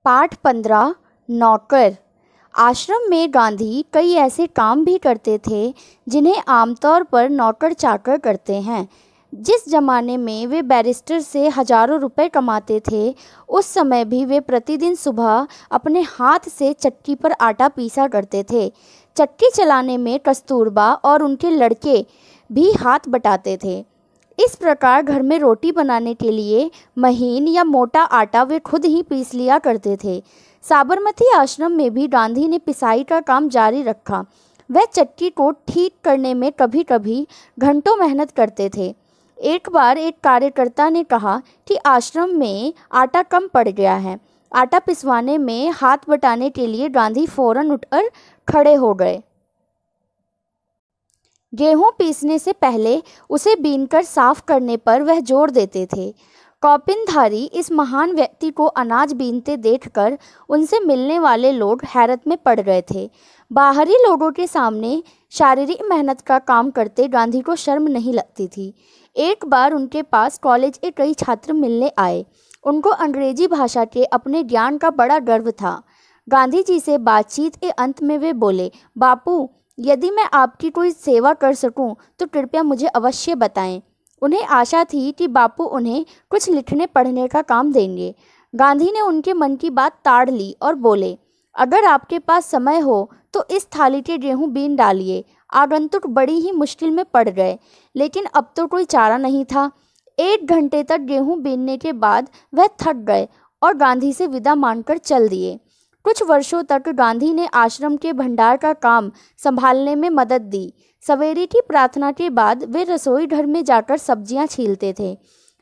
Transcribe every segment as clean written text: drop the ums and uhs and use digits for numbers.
पाठ 15 नौकर। आश्रम में गांधी कई ऐसे काम भी करते थे जिन्हें आमतौर पर नौकर चाकर करते हैं। जिस जमाने में वे बैरिस्टर से हजारों रुपए कमाते थे, उस समय भी वे प्रतिदिन सुबह अपने हाथ से चक्की पर आटा पीसा करते थे। चक्की चलाने में कस्तूरबा और उनके लड़के भी हाथ बटाते थे। इस प्रकार घर में रोटी बनाने के लिए महीन या मोटा आटा वे खुद ही पीस लिया करते थे। साबरमती आश्रम में भी गांधी ने पिसाई का काम जारी रखा। वह चक्की को ठीक करने में कभी कभी घंटों मेहनत करते थे। एक बार एक कार्यकर्ता ने कहा कि आश्रम में आटा कम पड़ गया है। आटा पिसवाने में हाथ बटाने के लिए गांधी फौरन उठकर खड़े हो गए। गेहूं पीसने से पहले उसे बीनकर साफ करने पर वह जोर देते थे। कौपिनधारी इस महान व्यक्ति को अनाज बीनते देखकर उनसे मिलने वाले लोग हैरत में पड़ गए थे। बाहरी लोगों के सामने शारीरिक मेहनत का काम करते गांधी को शर्म नहीं लगती थी। एक बार उनके पास कॉलेज के कई छात्र मिलने आए। उनको अंग्रेजी भाषा के अपने ज्ञान का बड़ा गर्व था। गांधी जी से बातचीत के अंत में वे बोले, बापू, यदि मैं आपकी कोई सेवा कर सकूं तो कृपया मुझे अवश्य बताएं। उन्हें आशा थी कि बापू उन्हें कुछ लिखने पढ़ने का काम देंगे। गांधी ने उनके मन की बात ताड़ ली और बोले, अगर आपके पास समय हो तो इस थाली के गेहूं बीन डालिए। आगंतुक बड़ी ही मुश्किल में पड़ गए, लेकिन अब तो कोई चारा नहीं था। 1 घंटे तक गेहूं बीनने के बाद वह थक गए और गांधी से विदा मांगकर चल दिए। कुछ वर्षों तक गांधी ने आश्रम के भंडार का काम संभालने में मदद दी। सवेरे की प्रार्थना के बाद वे रसोई घर में जाकर सब्जियां छीलते थे।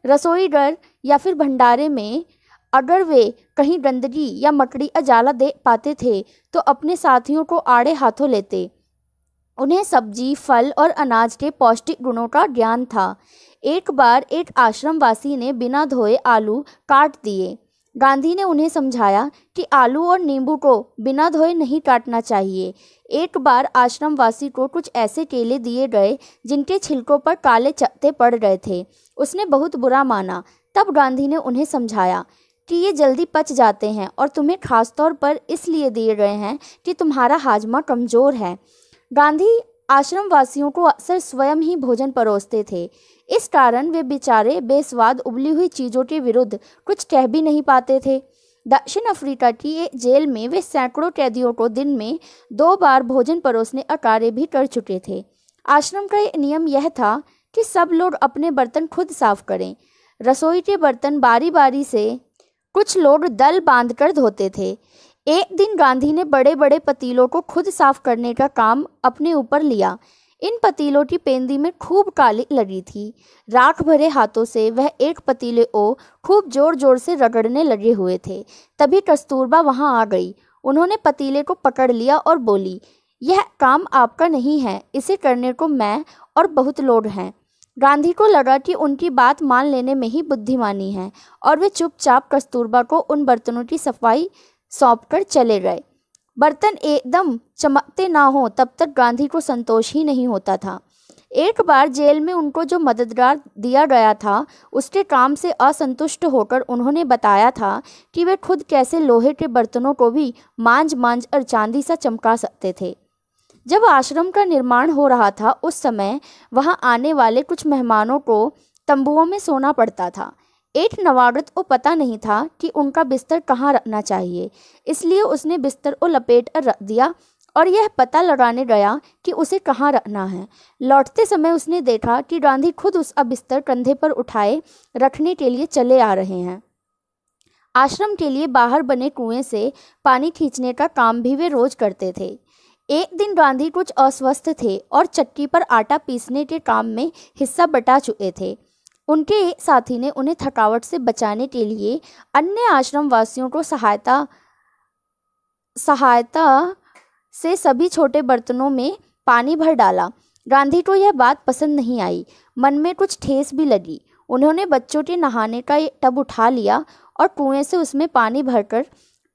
रसोई घर या फिर भंडारे में अगर वे कहीं गंदगी या मकड़ी अजाला देख पाते थे तो अपने साथियों को आड़े हाथों लेते। उन्हें सब्जी, फल और अनाज के पौष्टिक गुणों का ज्ञान था। एक बार एक आश्रमवासी ने बिना धोए आलू काट दिए। गांधी ने उन्हें समझाया कि आलू और नींबू को बिना धोए नहीं काटना चाहिए। एक बार आश्रमवासी को कुछ ऐसे केले दिए गए जिनके छिलकों पर काले चकत्ते पड़ गए थे। उसने बहुत बुरा माना। तब गांधी ने उन्हें समझाया कि ये जल्दी पच जाते हैं और तुम्हें खासतौर पर इसलिए दिए गए हैं कि तुम्हारा हाजमा कमज़ोर है। गांधी आश्रमवासियों को अक्सर स्वयं ही भोजन परोसते थे। इस कारण वे बेचारे बेस्वाद उबली हुई चीज़ों के विरुद्ध कुछ कह भी नहीं पाते थे। दक्षिण अफ्रीका की एक जेल में वे सैकड़ों कैदियों को दिन में 2 बार भोजन परोसने का कार्य भी कर चुके थे। आश्रम का एक नियम यह था कि सब लोग अपने बर्तन खुद साफ करें। रसोई के बर्तन बारी बारी से कुछ लोग दल बांधकर धोते थे। एक दिन गांधी ने बड़े बड़े पतीलों को खुद साफ करने का काम अपने ऊपर लिया। इन पतीलों की पेंदी में खूब काली लगी थी। राख भरे हाथों से वह एक पतीले को खूब जोर जोर से रगड़ने लगे हुए थे। तभी कस्तूरबा वहां आ गई। उन्होंने पतीले को पकड़ लिया और बोली, यह काम आपका नहीं है, इसे करने को मैं और बहुत लोग हैं। गांधी को लगा कि उनकी बात मान लेने में ही बुद्धिमानी है और वे चुपचाप कस्तूरबा को उन बर्तनों की सफाई सौंपकर चले गए। बर्तन एकदम चमकते ना हो तब तक गांधी को संतोष ही नहीं होता था। एक बार जेल में उनको जो मददगार दिया गया था, उसके काम से असंतुष्ट होकर उन्होंने बताया था कि वे खुद कैसे लोहे के बर्तनों को भी मांझ मांझ और चांदी सा चमका सकते थे। जब आश्रम का निर्माण हो रहा था, उस समय वहां आने वाले कुछ मेहमानों को तंबुओं में सोना पड़ता था। एक नवागत को पता नहीं था कि उनका बिस्तर कहाँ रखना चाहिए, इसलिए उसने बिस्तर को लपेट कर रख दिया और यह पता लगाने गया कि उसे कहाँ रखना है। लौटते समय उसने देखा कि गांधी खुद उसका बिस्तर कंधे पर उठाए रखने के लिए चले आ रहे हैं। आश्रम के लिए बाहर बने कुएं से पानी खींचने का काम भी वे रोज करते थे। एक दिन गांधी कुछ अस्वस्थ थे और चक्की पर आटा पीसने के काम में हिस्सा बटा चुके थे। उनके एक साथी ने उन्हें थकावट से बचाने के लिए अन्य आश्रमवासियों को सहायता से सभी छोटे बर्तनों में पानी भर डाला। गांधी को यह बात पसंद नहीं आई। मन में कुछ ठेस भी लगी। उन्होंने बच्चों के नहाने का एक टब उठा लिया और कुएं से उसमें पानी भरकर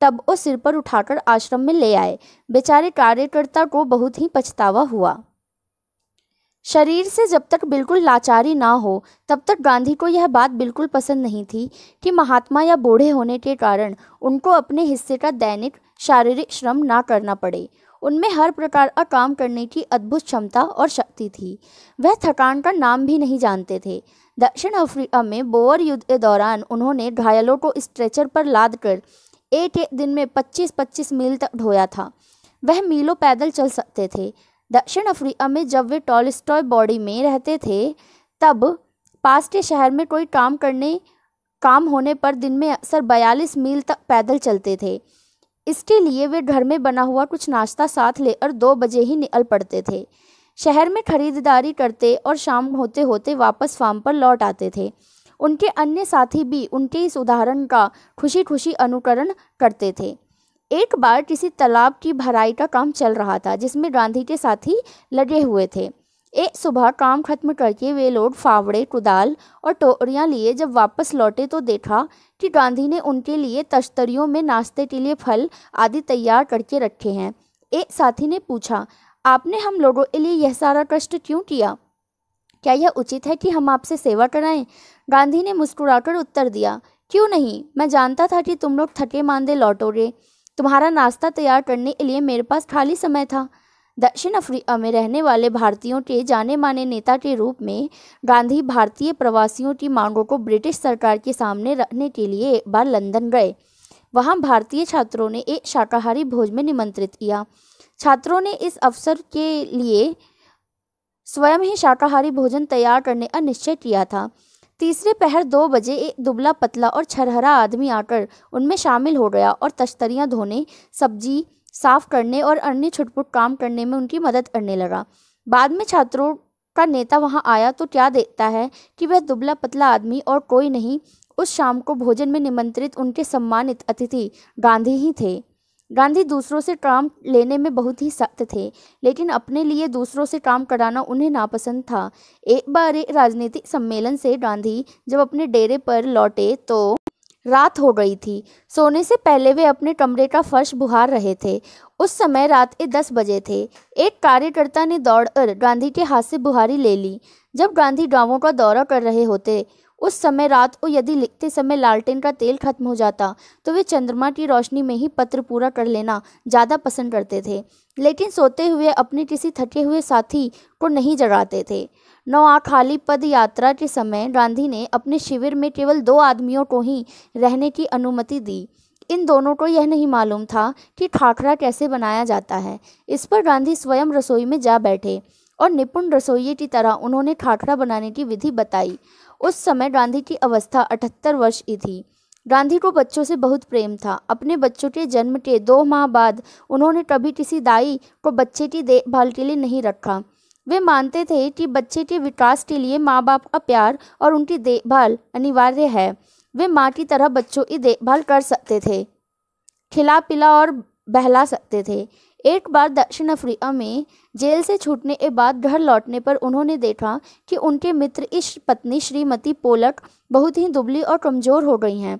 टब को सिर पर उठाकर आश्रम में ले आए। बेचारे कार्यकर्ता को बहुत ही पछतावा हुआ। शरीर से जब तक बिल्कुल लाचारी ना हो तब तक गांधी को यह बात बिल्कुल पसंद नहीं थी कि महात्मा या बूढ़े होने के कारण उनको अपने हिस्से का दैनिक शारीरिक श्रम ना करना पड़े। उनमें हर प्रकार का काम करने की अद्भुत क्षमता और शक्ति थी। वह थकान का नाम भी नहीं जानते थे। दक्षिण अफ्रीका में बोअर युद्ध के दौरान उन्होंने घायलों को स्ट्रेचर पर लाद कर एक एक दिन में 25-25 मील तक ढोया था। वह मीलों पैदल चल सकते थे। दक्षिण अफ्रीका में जब वे टॉलस्टॉय बॉडी में रहते थे तब पास के शहर में कोई काम होने पर दिन में अक्सर 42 मील तक पैदल चलते थे। इसके लिए वे घर में बना हुआ कुछ नाश्ता साथ लेकर 2 बजे ही निकल पड़ते थे। शहर में खरीदारी करते और शाम होते होते वापस फार्म पर लौट आते थे। उनके अन्य साथी भी उनके इस उदाहरण का खुशी खुशी अनुकरण करते थे। एक बार किसी तालाब की भराई का काम चल रहा था जिसमें गांधी के साथी लगे हुए थे। एक सुबह काम खत्म करके वे लोग फावड़े, कुदाल और टोकरियां लिए जब वापस लौटे तो देखा कि गांधी ने उनके लिए तश्तरियों में नाश्ते के लिए फल आदि तैयार करके रखे हैं। एक साथी ने पूछा, आपने हम लोगों के लिए यह सारा कष्ट क्यों किया? क्या यह उचित है कि हम आपसे सेवा कराएं? गांधी ने मुस्कुराकर उत्तर दिया, क्यों नहीं, मैं जानता था कि तुम लोग थके मांदे लौटोगे। तुम्हारा नाश्ता तैयार करने के लिए मेरे पास खाली समय था। दक्षिण अफ्रीका में रहने वाले भारतीयों के जाने माने नेता के रूप में गांधी भारतीय प्रवासियों की मांगों को ब्रिटिश सरकार के सामने रखने के लिए एक बार लंदन गए। वहां भारतीय छात्रों ने एक शाकाहारी भोज में निमंत्रित किया। छात्रों ने इस अवसर के लिए स्वयं ही शाकाहारी भोजन तैयार करने का निश्चय किया था। तीसरे पहर 2 बजे एक दुबला पतला और छरहरा आदमी आकर उनमें शामिल हो गया और तश्तरियां धोने, सब्जी साफ करने और अन्य छुटपुट काम करने में उनकी मदद करने लगा। बाद में छात्रों का नेता वहां आया तो क्या देखता है कि वह दुबला पतला आदमी और कोई नहीं, उस शाम को भोजन में निमंत्रित उनके सम्मानित अतिथि गांधी ही थे। गांधी दूसरों से काम लेने में बहुत ही सख्त थे, लेकिन अपने लिए दूसरों से काम कराना उन्हें नापसंद था। एक बार एक राजनीतिक सम्मेलन से गांधी जब अपने डेरे पर लौटे तो रात हो गई थी। सोने से पहले वे अपने कमरे का फर्श बुहार रहे थे। उस समय रात के 10 बजे थे। एक कार्यकर्ता ने दौड़कर गांधी के हाथ से बुहारी ले ली। जब गांधी गांवों का दौरा कर रहे होते उस समय रात को यदि लिखते समय लालटेन का तेल खत्म हो जाता तो वे चंद्रमा की रोशनी में ही पत्र पूरा कर लेना ज़्यादा पसंद करते थे, लेकिन सोते हुए अपने किसी थके हुए साथी को नहीं जगाते थे। नौखाली पद यात्रा के समय गांधी ने अपने शिविर में केवल 2 आदमियों को ही रहने की अनुमति दी। इन दोनों को यह नहीं मालूम था कि खाखरा कैसे बनाया जाता है। इस पर गांधी स्वयं रसोई में जा बैठे और निपुण रसोइये की तरह उन्होंने खाखरा बनाने की विधि बताई। उस समय गांधी की अवस्था 78 वर्ष की थी। गांधी को बच्चों से बहुत प्रेम था। अपने बच्चों के जन्म के 2 माह बाद उन्होंने कभी किसी दाई को बच्चे की देखभाल के लिए नहीं रखा। वे मानते थे कि बच्चे के विकास के लिए माँ बाप का प्यार और उनकी देखभाल अनिवार्य है। वे माँ की तरह बच्चों की देखभाल कर सकते थे, खिला पिला और बहला सकते थे। एक बार दक्षिण अफ्रीका में जेल से छूटने के बाद घर लौटने पर उन्होंने देखा कि उनके मित्र की पत्नी श्रीमती पोलक बहुत ही दुबली और कमज़ोर हो गई हैं।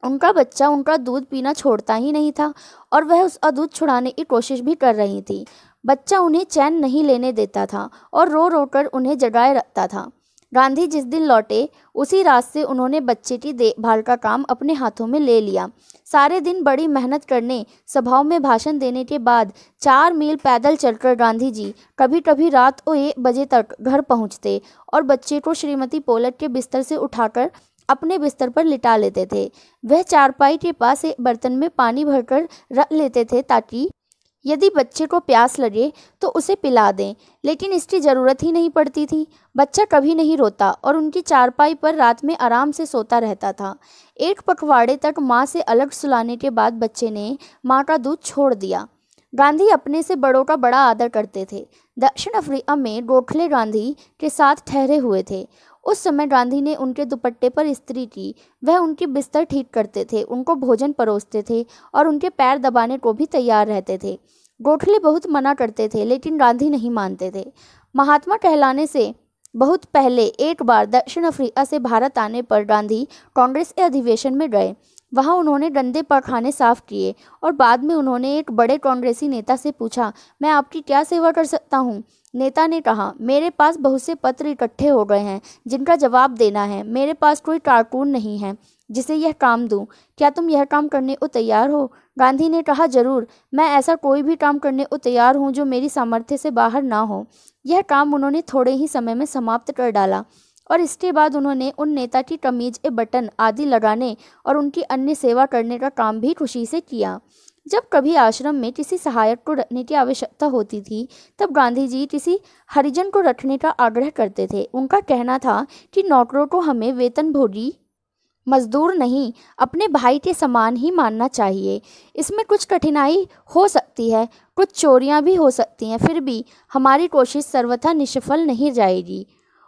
उनका बच्चा उनका दूध पीना छोड़ता ही नहीं था और वह उसका दूध छुड़ाने की कोशिश भी कर रही थी। बच्चा उन्हें चैन नहीं लेने देता था और रो रो कर उन्हें जगाए रखता था। गांधी जिस दिन लौटे उसी रात से उन्होंने बच्चे की देखभाल का काम अपने हाथों में ले लिया। सारे दिन बड़ी मेहनत करने, सभाओं में भाषण देने के बाद 4 मील पैदल चलकर गांधी जी कभी कभी रात को 1 बजे तक घर पहुंचते और बच्चे को श्रीमती पोलक के बिस्तर से उठाकर अपने बिस्तर पर लिटा लेते थे। वह चारपाई के पास एक बर्तन में पानी भरकर रख लेते थे ताकि यदि बच्चे को प्यास लगे तो उसे पिला दें, लेकिन इसकी ज़रूरत ही नहीं पड़ती थी। बच्चा कभी नहीं रोता और उनकी चारपाई पर रात में आराम से सोता रहता था। एक पखवाड़े तक माँ से अलग सुलाने के बाद बच्चे ने माँ का दूध छोड़ दिया। गांधी अपने से बड़ों का बड़ा आदर करते थे। दक्षिण अफ्रीका में गोखले गांधी के साथ ठहरे हुए थे। उस समय गांधी ने उनके दुपट्टे पर इस्त्री की। वह उनकी बिस्तर ठीक करते थे, उनको भोजन परोसते थे और उनके पैर दबाने को भी तैयार रहते थे। गोखले बहुत मना करते थे, लेकिन गांधी नहीं मानते थे। महात्मा कहलाने से बहुत पहले एक बार दक्षिण अफ्रीका से भारत आने पर गांधी कांग्रेस के अधिवेशन में गए। वहां उन्होंने गंदे पखाने साफ किए और बाद में उन्होंने एक बड़े कांग्रेसी नेता से पूछा, मैं आपकी क्या सेवा कर सकता हूं? नेता ने कहा, मेरे पास बहुत से पत्र इकट्ठे हो गए हैं जिनका जवाब देना है। मेरे पास कोई कारकुन नहीं है जिसे यह काम दूं। क्या तुम यह काम करने को तैयार हो? गांधी ने कहा, जरूर, मैं ऐसा कोई भी काम करने को तैयार हूं जो मेरी सामर्थ्य से बाहर ना हो। यह काम उन्होंने थोड़े ही समय में समाप्त कर डाला और इसके बाद उन्होंने उन नेता की कमीज के बटन आदि लगाने और उनकी अन्य सेवा करने का काम भी खुशी से किया। जब कभी आश्रम में किसी सहायक को रखने की आवश्यकता होती थी, तब गांधी जी किसी हरिजन को रखने का आग्रह करते थे। उनका कहना था कि नौकरों को हमें वेतनभोगी मजदूर नहीं, अपने भाई के समान ही मानना चाहिए। इसमें कुछ कठिनाई हो सकती है, कुछ चोरियां भी हो सकती हैं, फिर भी हमारी कोशिश सर्वथा निष्फल नहीं जाएगी।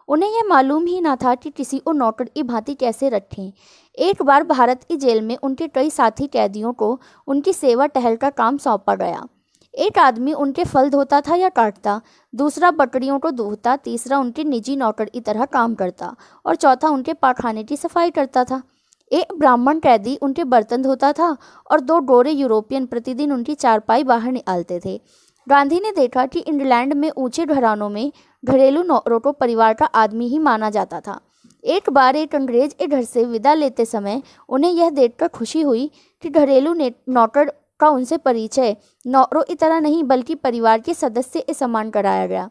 उन्हें यह मालूम ही ना था कि किसी को नौकर की भांति कैसे रखें। एक बार भारत की जेल में उनके कई साथी कैदियों को उनकी सेवा टहल का काम सौंपा गया। एक आदमी उनके फल धोता था या काटता, दूसरा बकरियों को दूहता, तीसरा उनके निजी नौकर की तरह काम करता और चौथा उनके पाखाने की सफाई करता था। एक ब्राह्मण कैदी उनके बर्तन धोता था और 2 गोरे यूरोपियन प्रतिदिन उनकी चारपाई बाहर निकालते थे। गांधी ने देखा कि इंग्लैंड में ऊंचे घरानों में घरेलू नौकरों को परिवार का आदमी ही माना जाता था। एक बार एक अंग्रेज के घर से विदा लेते समय उन्हें यह देखकर खुशी हुई कि घरेलू नौकर का उनसे परिचय नौकरों की तरह नहीं बल्कि परिवार के सदस्य के समान कराया गया।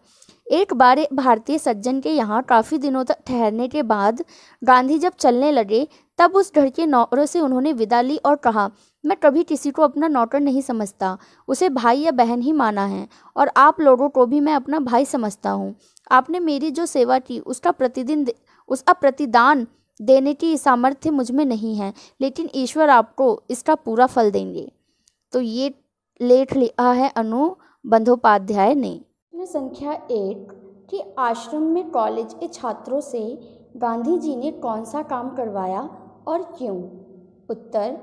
एक बार एक भारतीय सज्जन के यहाँ काफ़ी दिनों तक ठहरने के बाद गांधी जब चलने लगे, तब उस घर के नौकरों से उन्होंने विदा ली और कहा, मैं कभी किसी को अपना नौकर नहीं समझता, उसे भाई या बहन ही माना है और आप लोगों को भी मैं अपना भाई समझता हूँ। आपने मेरी जो सेवा की उसका प्रतिदान देने की सामर्थ्य मुझ में नहीं है, लेकिन ईश्वर आपको इसका पूरा फल देंगे। तो ये लेख लिखा है अनु बंदोपाध्याय ने। संख्या 1 कि आश्रम में कॉलेज के छात्रों से गांधी जी ने कौन सा काम करवाया और क्यों? उत्तर,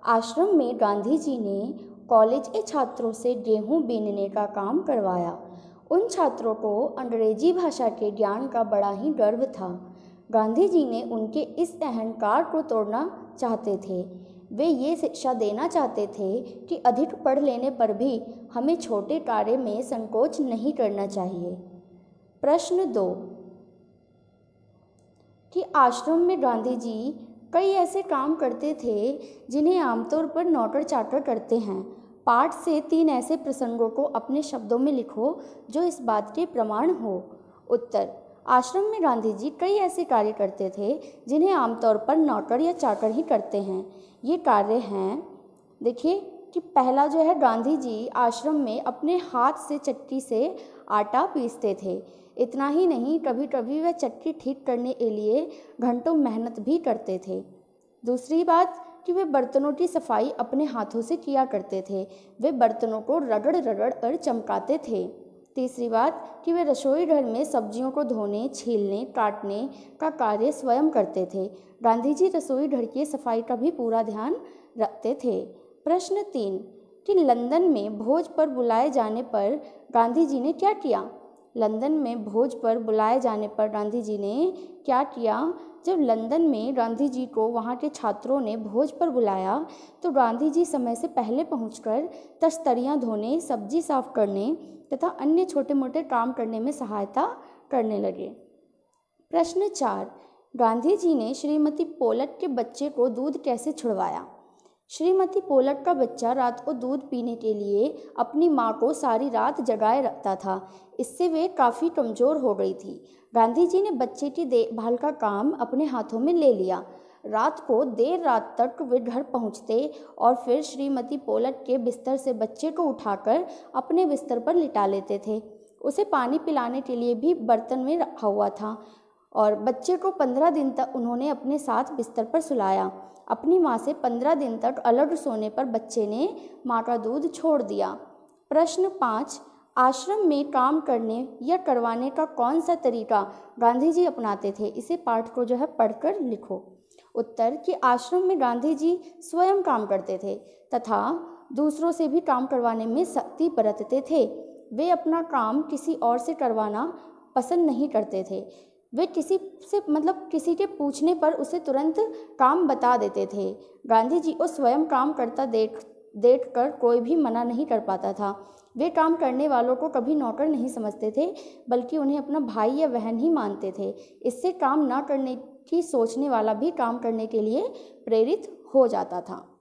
आश्रम में गांधी जी ने कॉलेज के छात्रों से गेहूं बीनने का काम करवाया। उन छात्रों को अंग्रेजी भाषा के ज्ञान का बड़ा ही गर्व था। गांधी जी ने उनके इस अहंकार को तोड़ना चाहते थे। वे ये शिक्षा देना चाहते थे कि अधिक पढ़ लेने पर भी हमें छोटे कार्य में संकोच नहीं करना चाहिए। प्रश्न 2 कि आश्रम में गांधी जी कई ऐसे काम करते थे जिन्हें आमतौर पर नौकर चाकर करते हैं। पाठ से 3 ऐसे प्रसंगों को अपने शब्दों में लिखो जो इस बात के प्रमाण हो। उत्तर, आश्रम में गांधी जी कई ऐसे कार्य करते थे जिन्हें आमतौर पर नौकर या चाकर ही करते हैं। ये कार्य हैं, देखिए कि पहला जो है, गांधी जी आश्रम में अपने हाथ से चक्की से आटा पीसते थे। इतना ही नहीं, कभी कभी वह चक्की ठीक करने के लिए घंटों मेहनत भी करते थे। दूसरी बात कि वे बर्तनों की सफाई अपने हाथों से किया करते थे। वे बर्तनों को रगड़ रगड़ कर चमकाते थे। तीसरी बात कि वे रसोई घर में सब्जियों को धोने, छीलने, काटने का कार्य स्वयं करते थे। गांधी जी रसोई घर की सफाई का भी पूरा ध्यान रखते थे। प्रश्न 3 कि लंदन में भोज पर बुलाए जाने पर गांधी जी ने क्या किया? लंदन में भोज पर बुलाए जाने पर गांधी जी ने क्या किया? जब लंदन में गांधी जी को वहाँ के छात्रों ने भोज पर बुलाया तो गांधी जी समय से पहले पहुंचकर तश्तरियाँ धोने, सब्जी साफ करने तथा अन्य छोटे मोटे काम करने में सहायता करने लगे। प्रश्न 4 गांधी जी ने श्रीमती पोलट के बच्चे को दूध कैसे छुड़वाया? श्रीमती पोलट का बच्चा रात को दूध पीने के लिए अपनी माँ को सारी रात जगाए रखता था। इससे वे काफ़ी कमज़ोर हो गई थी। गांधी जी ने बच्चे की देखभाल का काम अपने हाथों में ले लिया। रात को देर रात तक वे घर पहुँचते और फिर श्रीमती पोलट के बिस्तर से बच्चे को उठाकर अपने बिस्तर पर लिटा लेते थे। उसे पानी पिलाने के लिए भी बर्तन में रखा हुआ था और बच्चे को 15 दिन तक उन्होंने अपने साथ बिस्तर पर सुलाया। अपनी माँ से 15 दिन तक अलग सोने पर बच्चे ने माँ का दूध छोड़ दिया। प्रश्न 5 आश्रम में काम करने या करवाने का कौन सा तरीका गांधी जी अपनाते थे? इसे पाठ को जो है पढ़कर लिखो। उत्तर कि आश्रम में गांधी जी स्वयं काम करते थे तथा दूसरों से भी काम करवाने में सख्ती बरतते थे। वे अपना काम किसी और से करवाना पसंद नहीं करते थे। वे किसी के पूछने पर उसे तुरंत काम बता देते थे। गांधी जी को स्वयं काम करता देख कर कोई भी मना नहीं कर पाता था। वे काम करने वालों को कभी नौकर नहीं समझते थे, बल्कि उन्हें अपना भाई या बहन ही मानते थे। इससे काम ना करने की सोचने वाला भी काम करने के लिए प्रेरित हो जाता था।